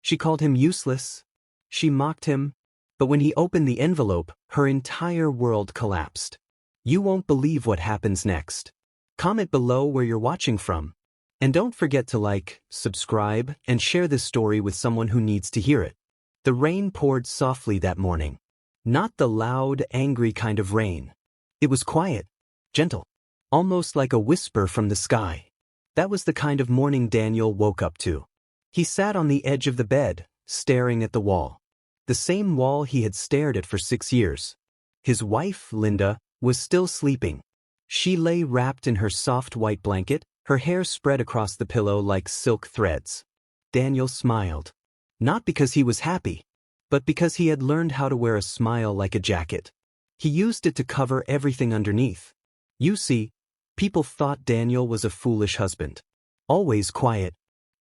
She called him useless. She mocked him. But when he opened the envelope, her entire world collapsed. You won't believe what happens next. Comment below where you're watching from. And don't forget to like, subscribe, and share this story with someone who needs to hear it. The rain poured softly that morning. Not the loud, angry kind of rain. It was quiet, gentle, almost like a whisper from the sky. That was the kind of morning Daniel woke up to. He sat on the edge of the bed, staring at the wall. The same wall he had stared at for 6 years. His wife, Linda, was still sleeping. She lay wrapped in her soft white blanket, her hair spread across the pillow like silk threads. Daniel smiled. Not because he was happy, but because he had learned how to wear a smile like a jacket. He used it to cover everything underneath. You see, people thought Daniel was a foolish husband. Always quiet,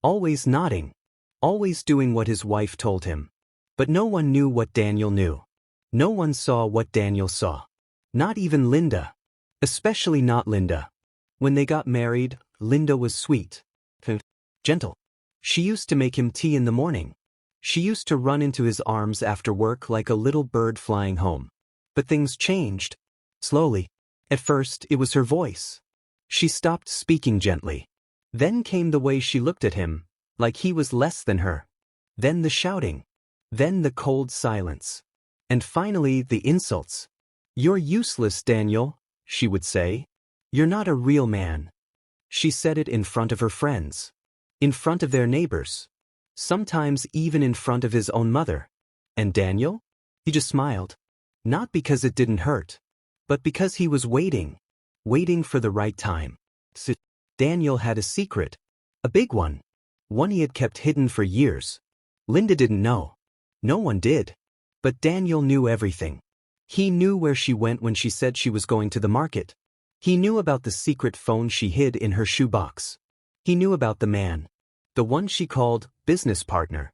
always nodding, always doing what his wife told him. But no one knew what Daniel knew. No one saw what Daniel saw. Not even Linda. Especially not Linda. When they got married, Linda was sweet, gentle. She used to make him tea in the morning. She used to run into his arms after work like a little bird flying home. But things changed. Slowly. At first, it was her voice. She stopped speaking gently. Then came the way she looked at him, like he was less than her. Then the shouting. Then the cold silence. And finally, the insults. You're useless, Daniel, she would say. You're not a real man. She said it in front of her friends. In front of their neighbors. Sometimes even in front of his own mother. And Daniel? He just smiled. Not because it didn't hurt, but because he was waiting. Waiting for the right time. So Daniel had a secret. A big one. One he had kept hidden for years. Linda didn't know. No one did. But Daniel knew everything. He knew where she went when she said she was going to the market. He knew about the secret phone she hid in her shoebox. He knew about the man. The one she called business partner.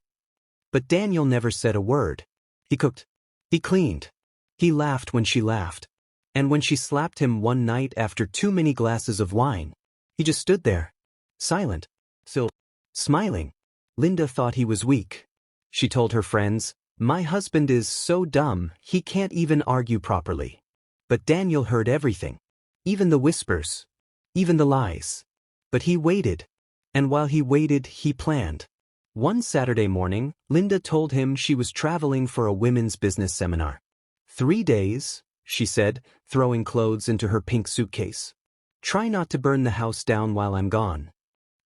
But Daniel never said a word. He cooked. He cleaned. He laughed when she laughed. And when she slapped him one night after too many glasses of wine, he just stood there. Silent. Still. Smiling. Linda thought he was weak. She told her friends, "My husband is so dumb, he can't even argue properly." But Daniel heard everything. Even the whispers. Even the lies. But he waited. And while he waited, he planned. One Saturday morning, Linda told him she was traveling for a women's business seminar. 3 days, she said, throwing clothes into her pink suitcase. Try not to burn the house down while I'm gone.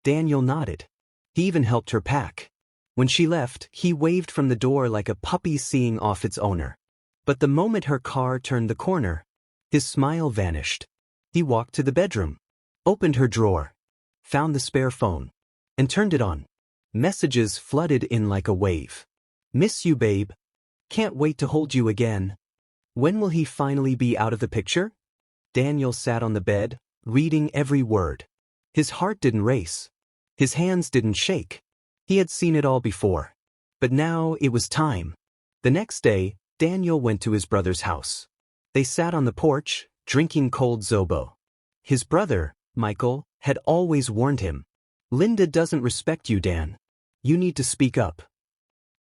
Daniel nodded. He even helped her pack. When she left, he waved from the door like a puppy seeing off its owner. But the moment her car turned the corner, his smile vanished. He walked to the bedroom, opened her drawer, found the spare phone, and turned it on. Messages flooded in like a wave. Miss you, babe. Can't wait to hold you again. When will he finally be out of the picture? Daniel sat on the bed, reading every word. His heart didn't race. His hands didn't shake. He had seen it all before. But now it was time. The next day, Daniel went to his brother's house. They sat on the porch, drinking cold Zobo. His brother, Michael, had always warned him. Linda doesn't respect you, Dan. You need to speak up.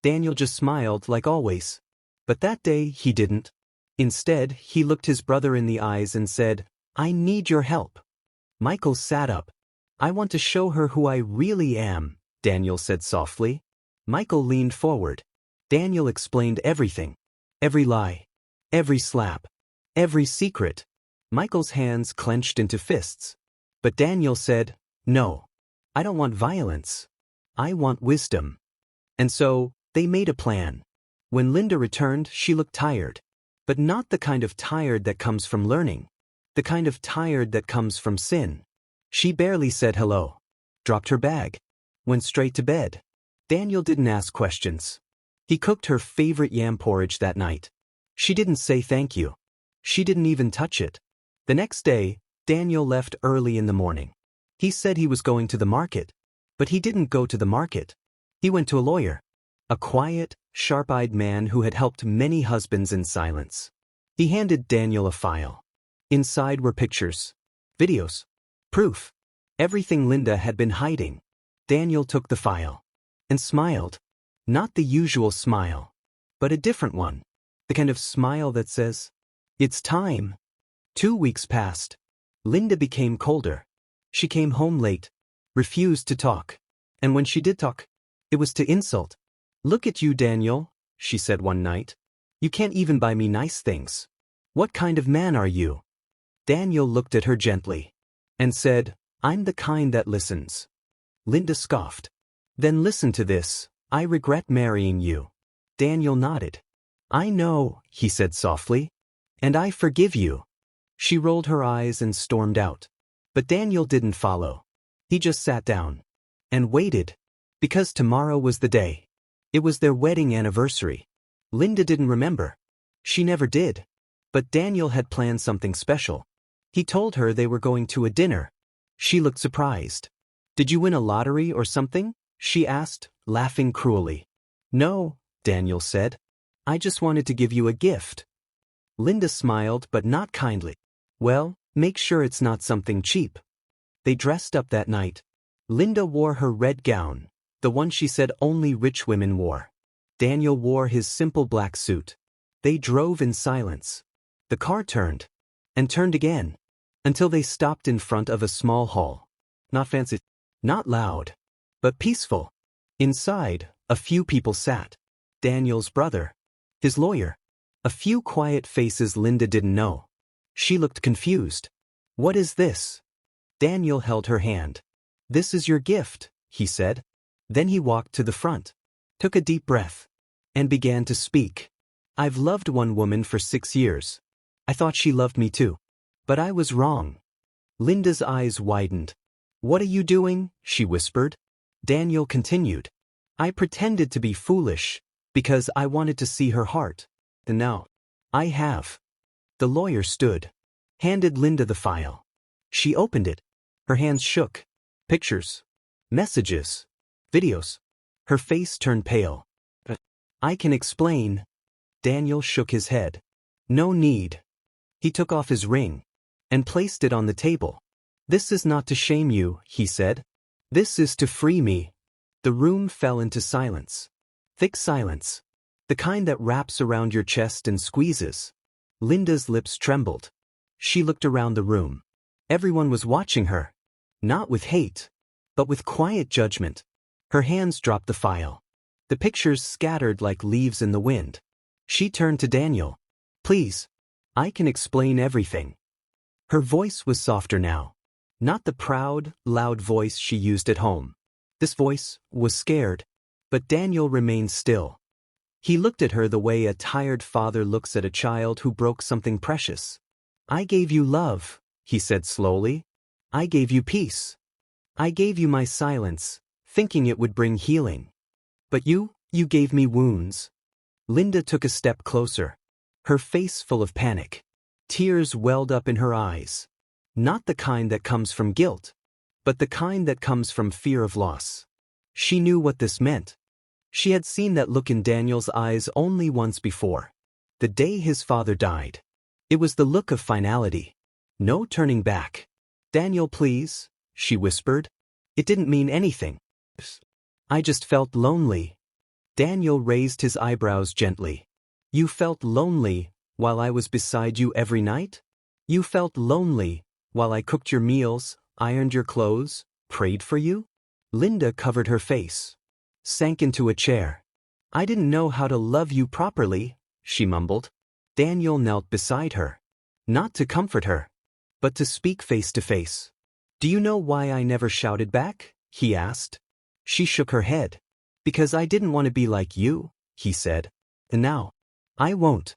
Daniel just smiled like always. But that day he didn't. Instead, he looked his brother in the eyes and said, I need your help. Michael sat up. I want to show her who I really am, Daniel said softly. Michael leaned forward. Daniel explained everything. Every lie. Every slap. Every secret. Michael's hands clenched into fists. But Daniel said, No. I don't want violence. I want wisdom. And so, they made a plan. When Linda returned, she looked tired. But not the kind of tired that comes from learning. The kind of tired that comes from sin. She barely said hello. Dropped her bag. Went straight to bed. Daniel didn't ask questions. He cooked her favorite yam porridge that night. She didn't say thank you. She didn't even touch it. The next day, Daniel left early in the morning. He said he was going to the market. But he didn't go to the market. He went to a lawyer. A quiet, sharp-eyed man who had helped many husbands in silence. He handed Daniel a file. Inside were pictures, videos, proof. Everything Linda had been hiding. Daniel took the file and smiled. Not the usual smile, but a different one. The kind of smile that says, "It's time." 2 weeks passed. Linda became colder. She came home late, refused to talk. And when she did talk, it was to insult. "Look at you, Daniel," she said one night. "You can't even buy me nice things. What kind of man are you?" Daniel looked at her gently and said, "I'm the kind that listens." Linda scoffed. "Then listen to this. I regret marrying you." Daniel nodded. "I know," he said softly. "And I forgive you." She rolled her eyes and stormed out. But Daniel didn't follow. He just sat down and waited, because tomorrow was the day. It was their wedding anniversary. Linda didn't remember. She never did. But Daniel had planned something special. He told her they were going to a dinner. She looked surprised. "Did you win a lottery or something?" she asked, laughing cruelly. "No," Daniel said. "I just wanted to give you a gift." Linda smiled, but not kindly. "Well, make sure it's not something cheap." They dressed up that night. Linda wore her red gown, the one she said only rich women wore. Daniel wore his simple black suit. They drove in silence. The car turned, and turned again, until they stopped in front of a small hall. Not fancy, not loud, but peaceful. Inside, a few people sat. Daniel's brother, his lawyer, a few quiet faces Linda didn't know. She looked confused. "What is this?" Daniel held her hand. "This is your gift," he said. Then he walked to the front, took a deep breath, and began to speak. "I've loved one woman for 6 years. I thought she loved me too. But I was wrong." Linda's eyes widened. "What are you doing?" she whispered. Daniel continued. "I pretended to be foolish, because I wanted to see her heart. And now, I have." The lawyer stood, handed Linda the file. She opened it. Her hands shook. Pictures, messages, videos. Her face turned pale. "I can explain." Daniel shook his head. "No need." He took off his ring and placed it on the table. "This is not to shame you," he said. "This is to free me." The room fell into silence. Thick silence. The kind that wraps around your chest and squeezes. Linda's lips trembled. She looked around the room. Everyone was watching her. Not with hate, but with quiet judgment. Her hands dropped the file. The pictures scattered like leaves in the wind. She turned to Daniel. "Please, I can explain everything." Her voice was softer now. Not the proud, loud voice she used at home. This voice was scared. But Daniel remained still. He looked at her the way a tired father looks at a child who broke something precious. "I gave you love," he said slowly. "I gave you peace. I gave you my silence, thinking it would bring healing. But you gave me wounds." Linda took a step closer, her face full of panic. Tears welled up in her eyes. Not the kind that comes from guilt, but the kind that comes from fear of loss. She knew what this meant. She had seen that look in Daniel's eyes only once before. The day his father died. It was the look of finality. No turning back. "Daniel, please," she whispered. "It didn't mean anything. I just felt lonely." Daniel raised his eyebrows gently. "You felt lonely while I was beside you every night? You felt lonely while I cooked your meals, ironed your clothes, prayed for you?" Linda covered her face, sank into a chair. "I didn't know how to love you properly," she mumbled. Daniel knelt beside her. Not to comfort her, but to speak face to face. "Do you know why I never shouted back?" he asked. She shook her head. "Because I didn't want to be like you," he said. "And now, I won't."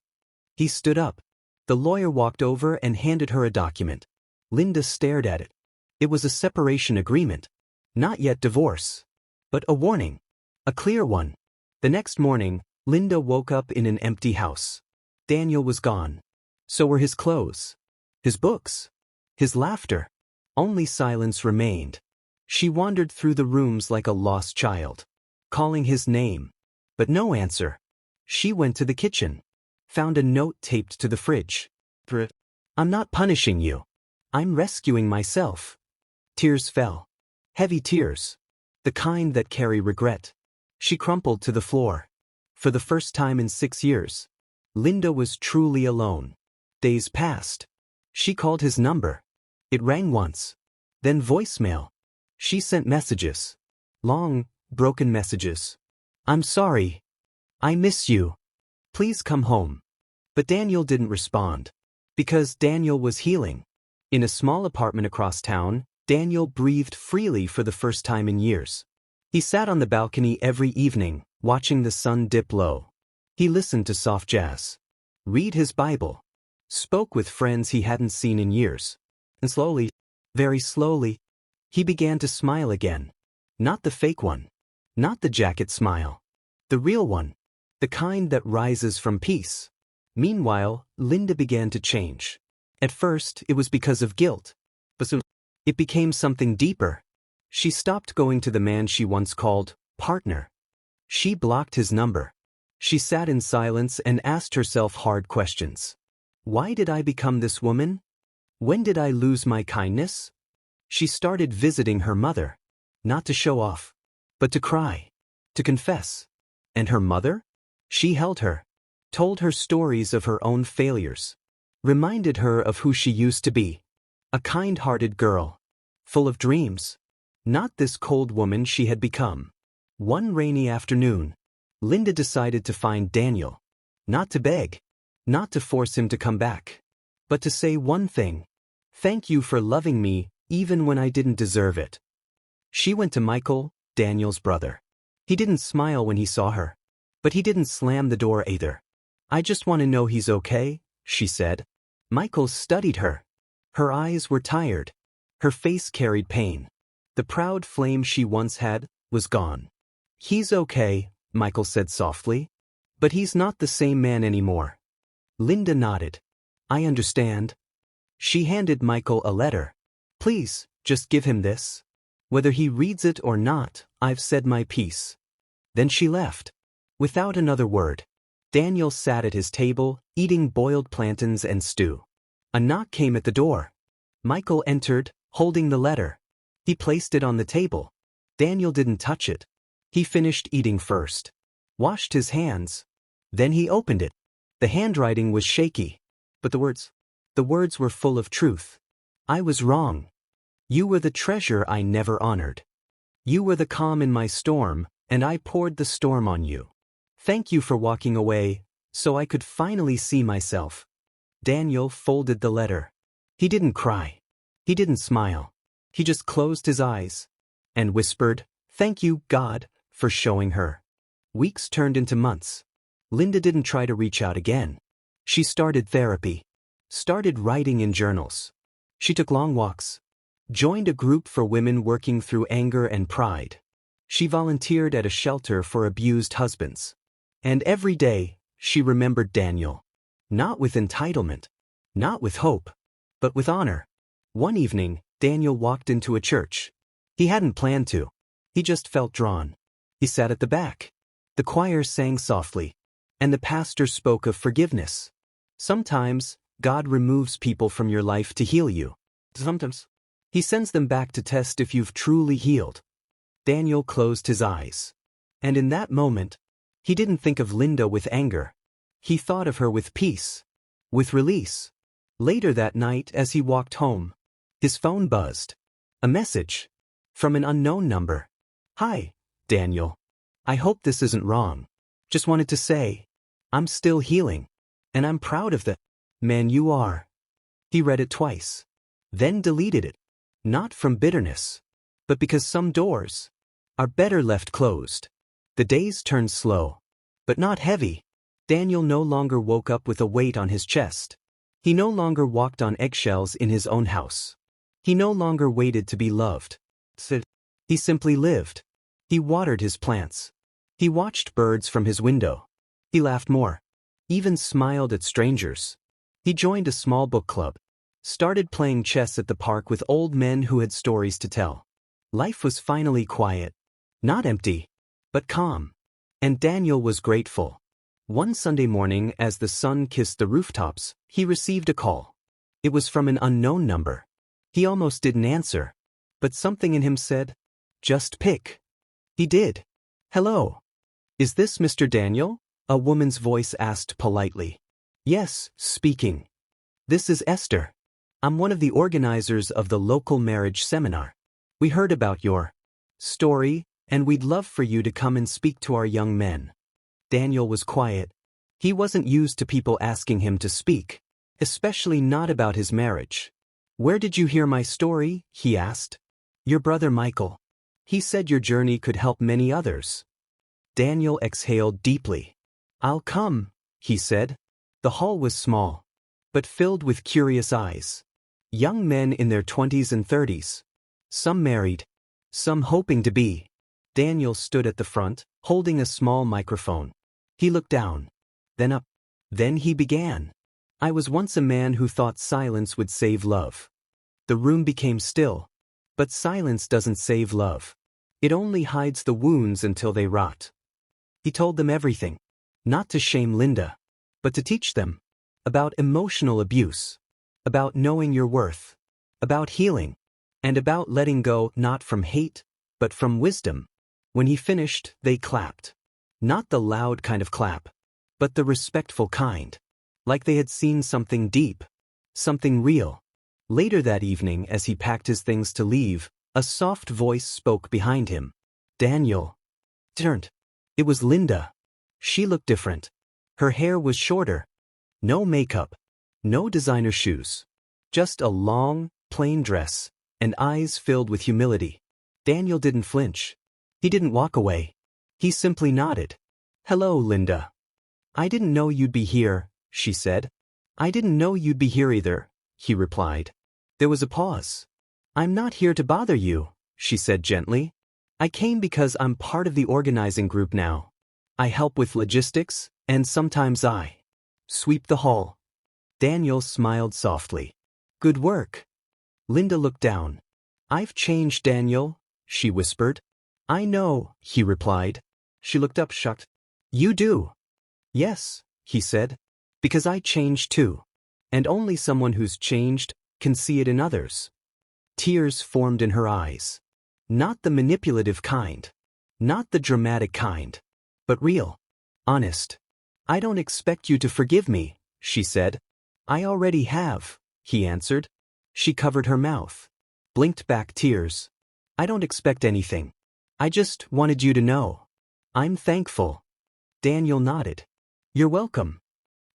He stood up. The lawyer walked over and handed her a document. Linda stared at it. It was a separation agreement. Not yet divorce. But a warning. A clear one. The next morning, Linda woke up in an empty house. Daniel was gone. So were his clothes, his books, his laughter. Only silence remained. She wandered through the rooms like a lost child, calling his name, but no answer. She went to the kitchen, found a note taped to the fridge. "I'm not punishing you. I'm rescuing myself." Tears fell. Heavy tears. The kind that carry regret. She crumpled to the floor. For the first time in 6 years, Linda was truly alone. Days passed. She called his number. It rang once. Then voicemail. She sent messages. Long, broken messages. I'm sorry. I miss you. Please come home. But Daniel didn't respond. Because Daniel was healing. In a small apartment across town, Daniel breathed freely for the first time in years. He sat on the balcony every evening, watching the sun dip low. He listened to soft jazz. Read his Bible. Spoke with friends he hadn't seen in years. And slowly, very slowly, he began to smile again. Not the fake one. Not the jacket smile. The real one. The kind that rises from peace. Meanwhile, Linda began to change. At first, it was because of guilt. But soon, it became something deeper. She stopped going to the man she once called partner. She blocked his number. She sat in silence and asked herself hard questions. Why did I become this woman? When did I lose my kindness? She started visiting her mother. Not to show off, but to cry. To confess. And her mother? She held her. Told her stories of her own failures. Reminded her of who she used to be. A kind-hearted girl. Full of dreams. Not this cold woman she had become. One rainy afternoon, Linda decided to find Daniel. Not to beg. Not to force him to come back. But to say one thing. Thank you for loving me, even when I didn't deserve it. She went to Michael, Daniel's brother. He didn't smile when he saw her. But he didn't slam the door either. I just want to know he's okay, she said. Michael studied her. Her eyes were tired. Her face carried pain. The proud flame she once had was gone. He's okay, Michael said softly. But he's not the same man anymore. Linda nodded. I understand. She handed Michael a letter. Please, just give him this. Whether he reads it or not, I've said my piece. Then she left. Without another word. Daniel sat at his table, eating boiled plantains and stew. A knock came at the door. Michael entered, holding the letter. He placed it on the table. Daniel didn't touch it. He finished eating first. Washed his hands. Then he opened it. The handwriting was shaky. But the words were full of truth. I was wrong. You were the treasure I never honored. You were the calm in my storm, and I poured the storm on you. Thank you for walking away, so I could finally see myself. Daniel folded the letter. He didn't cry. He didn't smile. He just closed his eyes and whispered, Thank you, God, for showing her. Weeks turned into months. Linda didn't try to reach out again. She started therapy. Started writing in journals. She took long walks. Joined a group for women working through anger and pride. She volunteered at a shelter for abused husbands. And every day, she remembered Daniel. Not with entitlement. Not with hope. But with honor. One evening, Daniel walked into a church. He hadn't planned to. He just felt drawn. He sat at the back. The choir sang softly. And the pastor spoke of forgiveness. Sometimes, God removes people from your life to heal you. Sometimes, He sends them back to test if you've truly healed. Daniel closed his eyes. And in that moment, he didn't think of Linda with anger. He thought of her with peace. With release. Later that night as he walked home, his phone buzzed. A message. From an unknown number. Hi, Daniel. I hope this isn't wrong. Just wanted to say, I'm still healing. And I'm proud of the man you are. He read it twice. Then deleted it. Not from bitterness. But because some doors are better left closed. The days turned slow. But not heavy. Daniel no longer woke up with a weight on his chest. He no longer walked on eggshells in his own house. He no longer waited to be loved. He simply lived. He watered his plants. He watched birds from his window. He laughed more. Even smiled at strangers. He joined a small book club. Started playing chess at the park with old men who had stories to tell. Life was finally quiet. Not empty, but calm. And Daniel was grateful. One Sunday morning, as the sun kissed the rooftops, he received a call. It was from an unknown number. He almost didn't answer. But something in him said, just pick. He did. Hello, "Is this Mr. Daniel?" a woman's voice asked politely. "Yes, speaking. This is Esther. I'm one of the organizers of the local marriage seminar. We heard about your story, and we'd love for you to come and speak to our young men." Daniel was quiet. He wasn't used to people asking him to speak, especially not about his marriage. "Where did you hear my story?" he asked. "Your brother Michael. He said your journey could help many others." Daniel exhaled deeply. "I'll come," he said. The hall was small, but filled with curious eyes. Young men in their 20s and 30s. Some married, some hoping to be. Daniel stood at the front, holding a small microphone. He looked down, then up. Then he began. "I was once a man who thought silence would save love." The room became still. But silence doesn't save love. It only hides the wounds until they rot. He told them everything. Not to shame Linda, but to teach them. About emotional abuse. About knowing your worth. About healing. And about letting go, not from hate, but from wisdom. When he finished, they clapped. Not the loud kind of clap, but the respectful kind. Like they had seen something deep. Something real. Later that evening, as he packed his things to leave, a soft voice spoke behind him. Daniel turned. It was Linda. She looked different. Her hair was shorter. No makeup. No designer shoes. Just a long, plain dress, and eyes filled with humility. Daniel didn't flinch. He didn't walk away. He simply nodded. "Hello, Linda." "I didn't know you'd be here," she said. "I didn't know you'd be here either," he replied. There was a pause. "I'm not here to bother you," she said gently. "I came because I'm part of the organizing group now. I help with logistics, and sometimes I sweep the hall." Daniel smiled softly. "Good work." Linda looked down. "I've changed, Daniel," she whispered. "I know," he replied. She looked up shocked. "You do?" "Yes," he said. "Because I changed too. And only someone who's changed can see it in others." Tears formed in her eyes. Not the manipulative kind. Not the dramatic kind. But real. Honest. "I don't expect you to forgive me," she said. "I already have," he answered. She covered her mouth. Blinked back tears. "I don't expect anything. I just wanted you to know. I'm thankful." Daniel nodded. "You're welcome."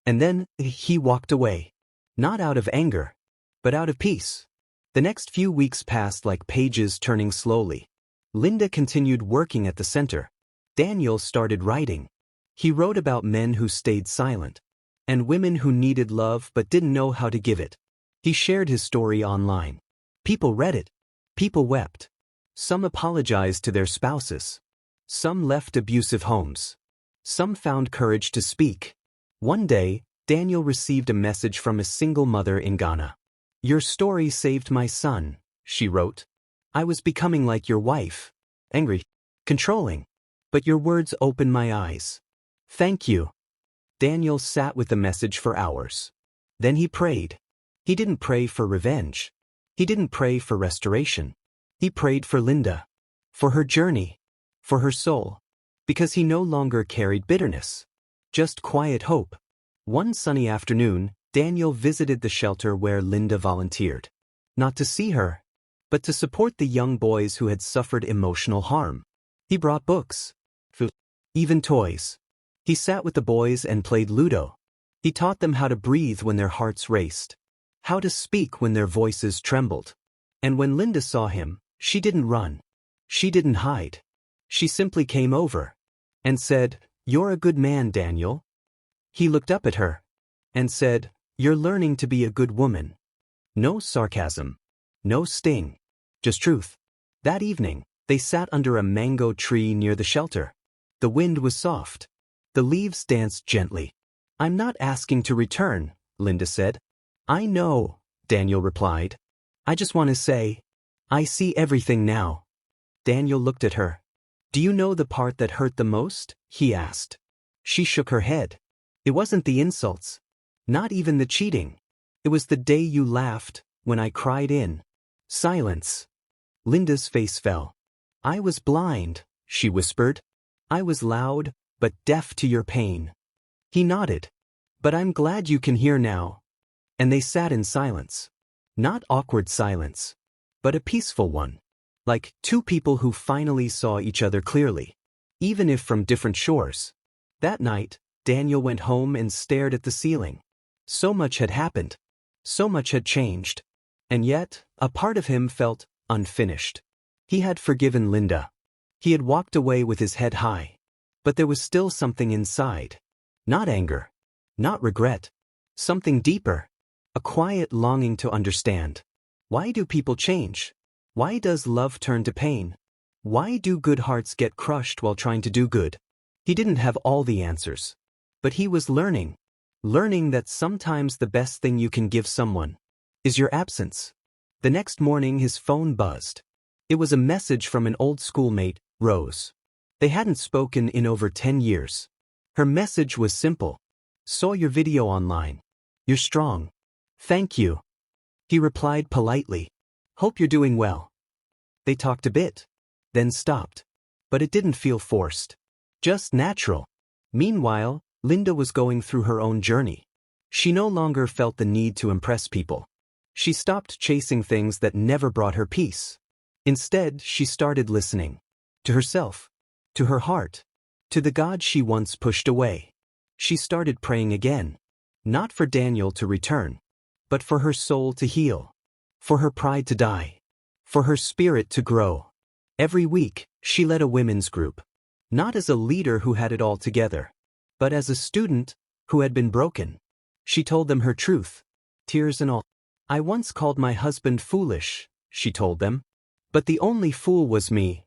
And then he walked away. Not out of anger, but out of peace. The next few weeks passed like pages turning slowly. Linda continued working at the center. Daniel started writing. He wrote about men who stayed silent, and women who needed love but didn't know how to give it. He shared his story online. People read it. People wept. Some apologized to their spouses. Some left abusive homes. Some found courage to speak. One day, Daniel received a message from a single mother in Ghana. "Your story saved my son," she wrote. "I was becoming like your wife. Angry. Controlling. But your words opened my eyes. Thank you." Daniel sat with the message for hours. Then he prayed. He didn't pray for revenge. He didn't pray for restoration. He prayed for Linda. For her journey. For her soul. Because he no longer carried bitterness. Just quiet hope. One sunny afternoon, Daniel visited the shelter where Linda volunteered. Not to see her, but to support the young boys who had suffered emotional harm. He brought books, food, even toys. He sat with the boys and played Ludo. He taught them how to breathe when their hearts raced, how to speak when their voices trembled. And when Linda saw him, she didn't run. She didn't hide. She simply came over and said, "You're a good man, Daniel." He looked up at her and said, "You're learning to be a good woman." No sarcasm. No sting. Just truth. That evening, they sat under a mango tree near the shelter. The wind was soft. The leaves danced gently. "I'm not asking to return," Linda said. "I know," Daniel replied. "I just want to say, I see everything now." Daniel looked at her. "Do you know the part that hurt the most?" he asked. She shook her head. "It wasn't the insults. Not even the cheating. It was the day you laughed, when I cried in silence." Linda's face fell. "I was blind," she whispered. "I was loud, but deaf to your pain. He nodded. But I'm glad you can hear now. And they sat in silence. Not awkward silence, but a peaceful one. Like two people who finally saw each other clearly, even if from different shores. That night, Daniel went home and stared at the ceiling. So much had happened. So much had changed. And yet, a part of him felt unfinished. He had forgiven Linda. He had walked away with his head high. But there was still something inside. Not anger. Not regret. Something deeper. A quiet longing to understand. Why do people change? Why does love turn to pain? Why do good hearts get crushed while trying to do good? He didn't have all the answers. But he was learning. Learning that sometimes the best thing you can give someone is your absence. The next morning his phone buzzed. It was a message from an old schoolmate, Rose. They hadn't spoken in over 10 years. Her message was simple. Saw your video online. You're strong. Thank you. He replied politely. Hope you're doing well. They talked a bit, then stopped. But it didn't feel forced. Just natural. Meanwhile, Linda was going through her own journey. She no longer felt the need to impress people. She stopped chasing things that never brought her peace. Instead, she started listening. To herself. To her heart. To the God she once pushed away. She started praying again. Not for Daniel to return, but for her soul to heal. For her pride to die. For her spirit to grow. Every week, she led a women's group. Not as a leader who had it all together, but as a student who had been broken. She told them her truth. Tears and all. I once called my husband foolish, she told them. But the only fool was me.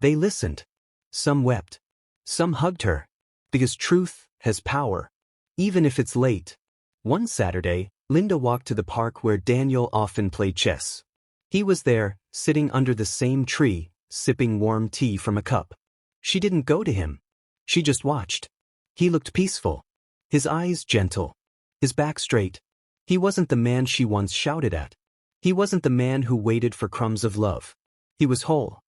They listened. Some wept. Some hugged her. Because truth has power. Even if it's late. One Saturday, Linda walked to the park where Daniel often played chess. He was there, sitting under the same tree, sipping warm tea from a cup. She didn't go to him. She just watched. He looked peaceful. His eyes gentle. His back straight. He wasn't the man she once shouted at. He wasn't the man who waited for crumbs of love. He was whole.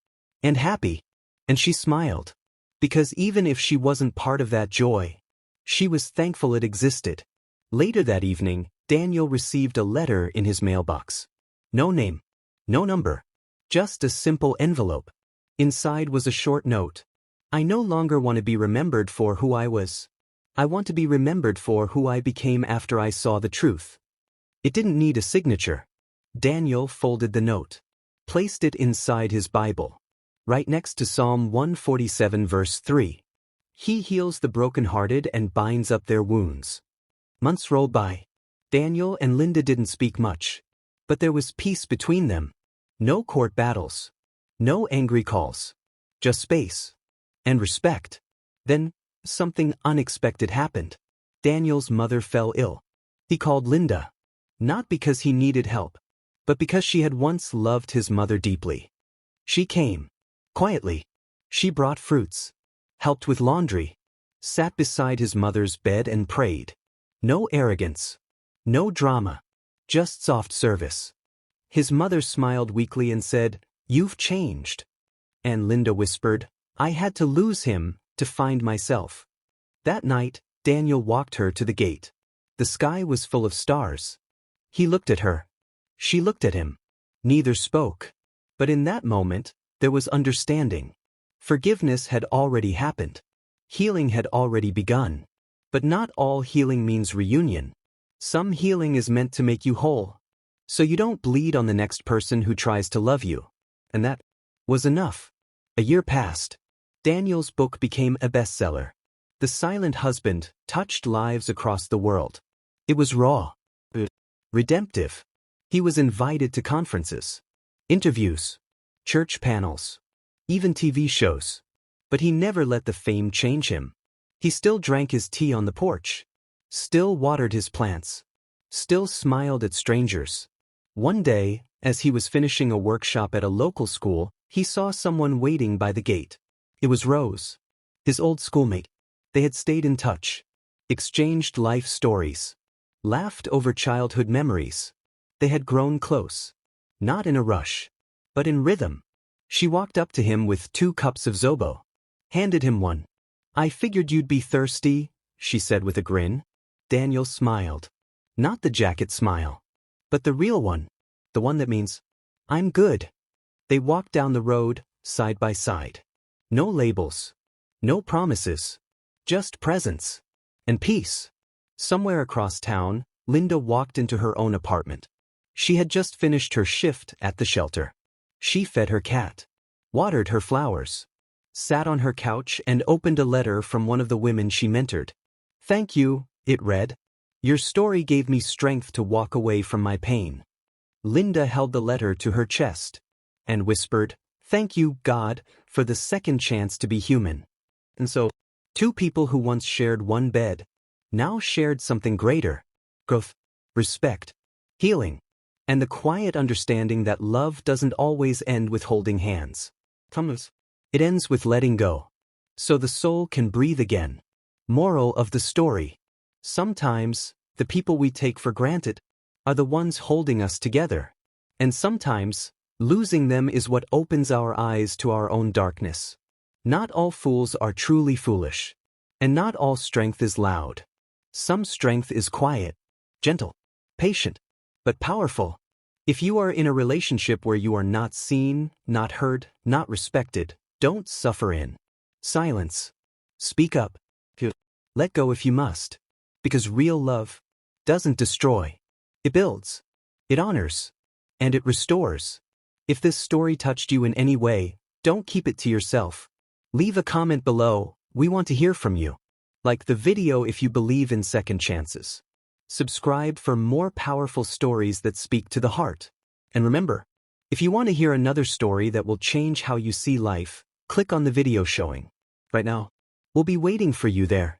And happy. And she smiled. Because even if she wasn't part of that joy, she was thankful it existed. Later that evening, Daniel received a letter in his mailbox. No name. No number. Just a simple envelope. Inside was a short note. I no longer want to be remembered for who I was. I want to be remembered for who I became after I saw the truth. It didn't need a signature. Daniel folded the note. Placed it inside his Bible. Right next to Psalm 147 verse 3. He heals the brokenhearted and binds up their wounds. Months rolled by. Daniel and Linda didn't speak much. But there was peace between them. No court battles. No angry calls. Just space. And respect. Then, something unexpected happened. Daniel's mother fell ill. He called Linda. Not because he needed help, but because she had once loved his mother deeply. She came. Quietly. She brought fruits. Helped with laundry. Sat beside his mother's bed and prayed. No arrogance. No drama. Just soft service. His mother smiled weakly and said, "You've changed." And Linda whispered, "I had to lose him to find myself." That night, Daniel walked her to the gate. The sky was full of stars. He looked at her. She looked at him. Neither spoke. But in that moment, there was understanding. Forgiveness had already happened. Healing had already begun. But not all healing means reunion. Some healing is meant to make you whole. So you don't bleed on the next person who tries to love you. And that was enough. A year passed. Daniel's book became a bestseller. The Silent Husband touched lives across the world. It was raw, but redemptive. He was invited to conferences, interviews, church panels, even TV shows. But he never let the fame change him. He still drank his tea on the porch. Still watered his plants. Still smiled at strangers. One day, as he was finishing a workshop at a local school, he saw someone waiting by the gate. It was Rose, his old schoolmate. They had stayed in touch, exchanged life stories, laughed over childhood memories. They had grown close, not in a rush, but in rhythm. She walked up to him with 2 cups of Zobo, handed him one. I figured you'd be thirsty, she said with a grin. Daniel smiled. Not the jacket smile, but the real one. The one that means, I'm good. They walked down the road, side by side. No labels. No promises. Just presence. And peace. Somewhere across town, Linda walked into her own apartment. She had just finished her shift at the shelter. She fed her cat, watered her flowers, sat on her couch and opened a letter from one of the women she mentored. Thank you, it read. Your story gave me strength to walk away from my pain. Linda held the letter to her chest and whispered, Thank you, God, for the second chance to be human. And so, two people who once shared one bed now shared something greater: growth, respect, healing, and the quiet understanding that love doesn't always end with holding hands. It ends with letting go, so the soul can breathe again. Moral of the story: sometimes, the people we take for granted are the ones holding us together. And sometimes, losing them is what opens our eyes to our own darkness. Not all fools are truly foolish. And not all strength is loud. Some strength is quiet, gentle, patient, but powerful. If you are in a relationship where you are not seen, not heard, not respected, don't suffer in silence. Speak up. Let go if you must. Because real love doesn't destroy. It builds. It honors. And it restores. If this story touched you in any way, don't keep it to yourself. Leave a comment below. We want to hear from you. Like the video if you believe in second chances. Subscribe for more powerful stories that speak to the heart. And remember, if you want to hear another story that will change how you see life, click on the video showing right now. We'll be waiting for you there.